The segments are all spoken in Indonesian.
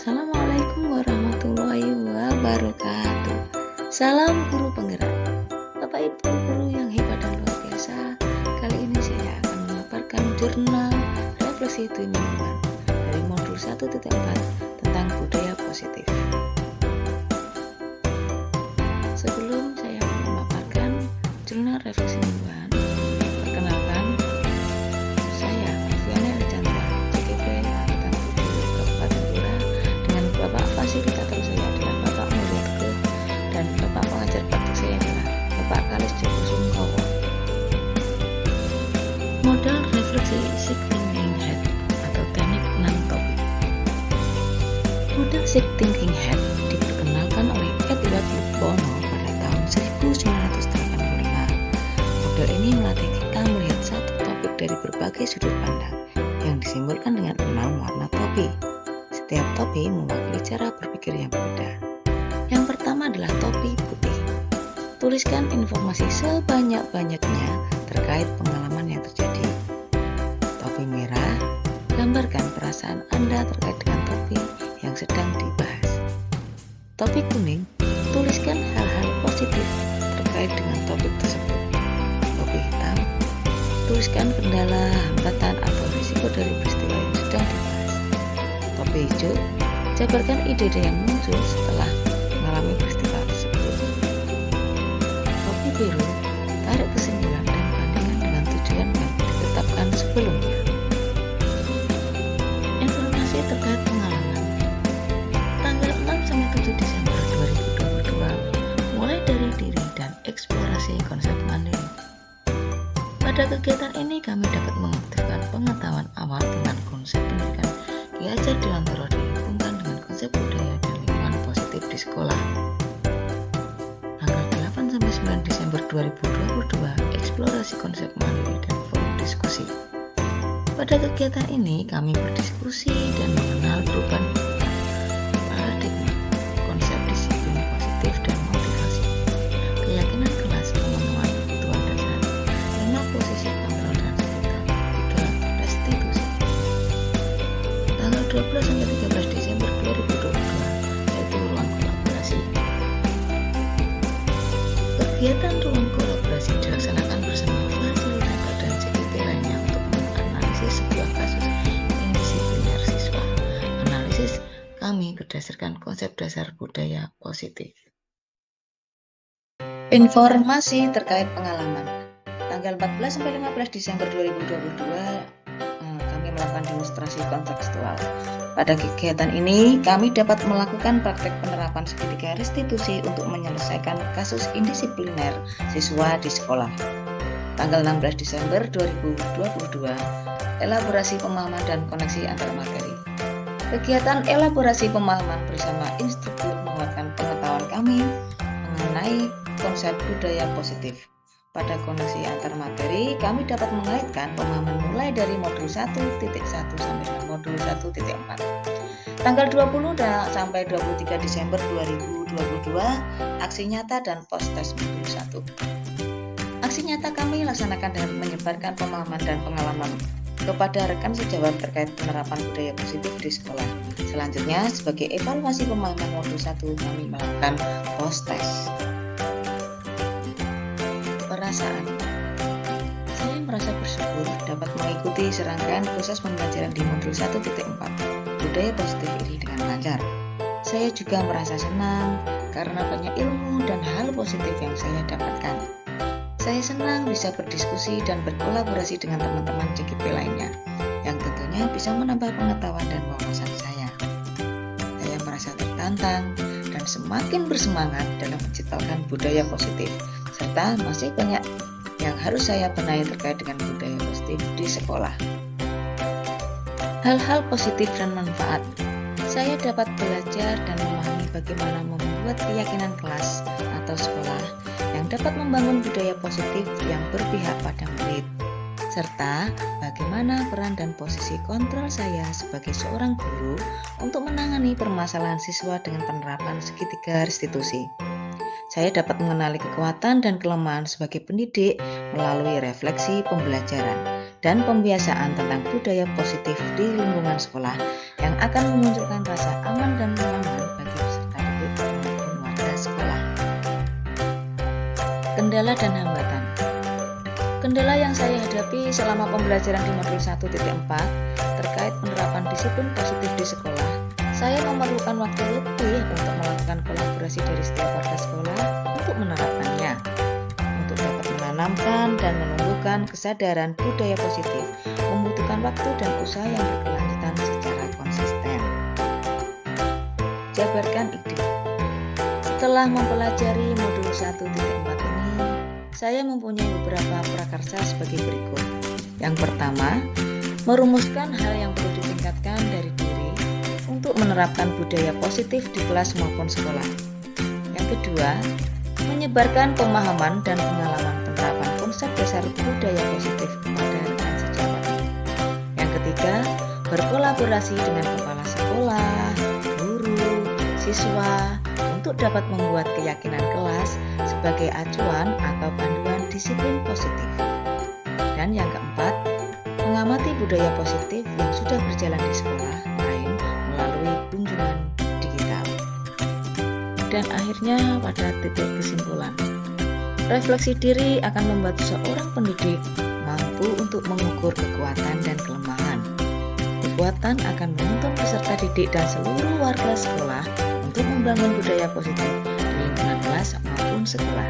Assalamualaikum warahmatullahi wabarakatuh. Salam guru penggerak. Bapak Ibu guru yang hebat dan luar biasa, kali ini saya akan memaparkan jurnal refleksi mingguan dari modul 1.4 tentang budaya positif. Sebelum saya memaparkan jurnal refleksi mingguan, perkenalkan, saya Alfiana Rizandra, CGP Angkatan 7 Kabupaten Blora, dengan Bapak Fasilitator saya adalah Bapak Mulyatke dan Bapak Pengajar Praktik saya adalah Bapak Kalis Joko Sungkowo. Modal refleksi Sick Thinking Head atau teknik 6 topik. Model Sick Thinking Head diperkenalkan oleh Edward Bono pada tahun 1985. Model ini melatih kita melihat satu topik dari berbagai sudut pandang yang disimbolkan dengan 6 warna topi. Setiap topi mewakili cara berpikir yang berbeda. Yang pertama adalah topi putih. Tuliskan informasi sebanyak-banyaknya terkait pengalaman yang terjadi. Topi merah, gambarkan perasaan Anda terkait dengan topi yang sedang dibahas. Topi kuning, tuliskan hal-hal positif terkait dengan topik tersebut. Topi hitam, tuliskan kendala, hambatan, atau risiko dari peristiwa yang sedang dibahas. Topi hijau, jabarkan ide-ide yang muncul setelah mengalami peristiwa tersebut. Topi biru, tarik kesimpulan dan bandingkan dengan tujuan yang ditetapkan sebelumnya. Informasi terkait pengalaman. Tanggal 6-7 Desember 2022 mulai dari diri dan eksplorasi konsep mandiri. Pada kegiatan ini kami dapat mengaktifkan pengetahuan awal tentang konsep pendidikan Ki Hajar Dewantara dihubungkan dengan konsep budaya dan lingkungan positif di sekolah. Tanggal 8-9 Desember 2022 eksplorasi konsep mandiri dan forum diskusi. Pada kegiatan ini kami berdiskusi dan mengenal perubahan paradigma, konsep disiplin positif dan motivasi, keyakinan kelas, pemenuhan kebutuhan dasar, 5 posisi kontrol dan sekitar, 3 restitusi. Tanggal 12-13 Desember 2022 yaitu ruang kolaborasi. Kegiatan ruang kolaborasi dilaksanakan bersama fasilitator dan CGP lainnya untuk menganalisis sebuah kasus indisipliner siswa. Analisis kami berdasarkan konsep dasar budaya positif. Informasi terkait pengalaman. Tanggal 14-15 Desember 2022 kami melakukan demonstrasi kontekstual. Pada kegiatan ini kami dapat melakukan praktek penerapan segitiga restitusi untuk menyelesaikan kasus indisipliner siswa di sekolah. Tanggal 16 Desember 2022 elaborasi pemahaman dan koneksi antar materi. Kegiatan elaborasi pemahaman bersama instruktur menguatkan pengetahuan kami mengenai konsep budaya positif. Pada koneksi antar materi, kami dapat mengaitkan pemahaman mulai dari modul 1.1 sampai dengan modul 1.4. Tanggal 20 sampai 23 Desember 2022, aksi nyata dan post-test modul 1. Aksi nyata kami laksanakan dengan menyebarkan pemahaman dan pengalaman kepada rekan sejawat terkait penerapan budaya positif di sekolah. Selanjutnya, sebagai evaluasi pemahaman modul 1, kami melakukan post-test. Perasaan. Saya merasa bersyukur dapat mengikuti serangkaian proses pembelajaran di modul 1.4 budaya positif ini dengan lancar. Saya juga merasa senang karena banyak ilmu dan hal positif yang saya dapatkan. Saya senang bisa berdiskusi dan berkolaborasi dengan teman-teman CGP lainnya yang tentunya bisa menambah pengetahuan dan wawasan saya. Saya merasa tertantang dan semakin bersemangat dalam menciptakan budaya positif, serta masih banyak yang harus saya benahi terkait dengan budaya positif di sekolah. Hal-hal positif dan manfaat. Saya dapat belajar dan memahami bagaimana membuat keyakinan kelas atau sekolah yang dapat membangun budaya positif yang berpihak pada murid, serta bagaimana peran dan posisi kontrol saya sebagai seorang guru untuk menangani permasalahan siswa dengan penerapan segitiga restitusi. Saya dapat mengenali kekuatan dan kelemahan sebagai pendidik melalui refleksi pembelajaran dan pembiasaan tentang budaya positif di lingkungan sekolah yang akan memunculkan rasa aman dan nyaman bagi peserta didik maupun warga sekolah. Kendala dan hambatan. Kendala yang saya hadapi selama pembelajaran di modul 1.4 terkait penerapan disiplin positif di sekolah, saya memerlukan waktu lebih untuk melakukan kolaborasi dari setiap warga sekolah untuk menerapkannya, untuk dapat menanamkan dan menumbuhkan kesadaran budaya positif, membutuhkan waktu dan usaha yang berkelanjutan secara konsisten. Jabarkan ide. Setelah mempelajari modul 1.4 ini, saya mempunyai beberapa prakarsa sebagai berikut. Yang pertama, merumuskan hal yang perlu ditingkatkan dari diri untuk menerapkan budaya positif di kelas maupun sekolah. Yang kedua, menyebarkan pemahaman dan pengalaman penerapan konsep dasar budaya positif kepada rekan sejawat. Yang ketiga, berkolaborasi dengan kepala sekolah, guru, siswa untuk dapat membuat keyakinan kelas sebagai acuan atau panduan disiplin positif. Dan yang keempat, mengamati budaya positif yang sudah berjalan di sekolah lain melalui kunjungan digital. Dan akhirnya pada titik kesimpulan, refleksi diri akan membantu seorang pendidik mampu untuk mengukur kekuatan dan kelemahan. Kekuatan akan menuntun peserta didik dan seluruh warga sekolah untuk membangun budaya positif di lingkungan kelas maupun sekolah.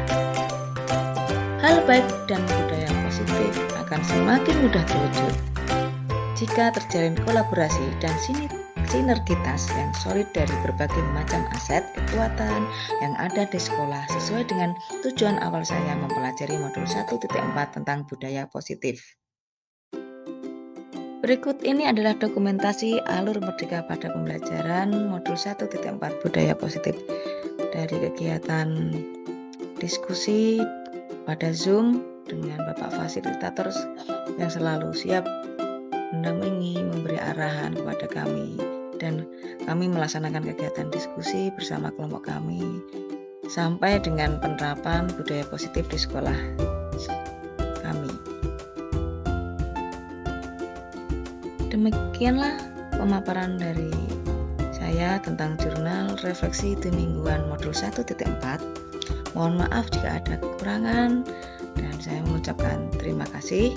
Hal baik dan budaya positif akan semakin mudah terwujud jika terjalin kolaborasi dan sinergitas yang solid dari berbagai macam aset kekuatan yang ada di sekolah sesuai dengan tujuan awal saya mempelajari modul 1.4 tentang budaya positif. Berikut ini adalah dokumentasi alur merdeka pada pembelajaran modul 1.4 budaya positif dari kegiatan diskusi pada Zoom dengan Bapak Fasilitator yang selalu siap mendampingi, memberi arahan kepada kami, dan kami melaksanakan kegiatan diskusi bersama kelompok kami sampai dengan penerapan budaya positif di sekolah kami. Demikianlah pemaparan dari saya tentang jurnal refleksi mingguan modul 1.4. Mohon maaf jika ada kekurangan dan saya mengucapkan terima kasih.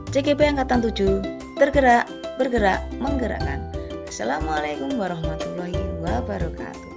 CGP Angkatan 7, tergerak, bergerak, menggerakkan. Assalamualaikum warahmatullahi wabarakatuh.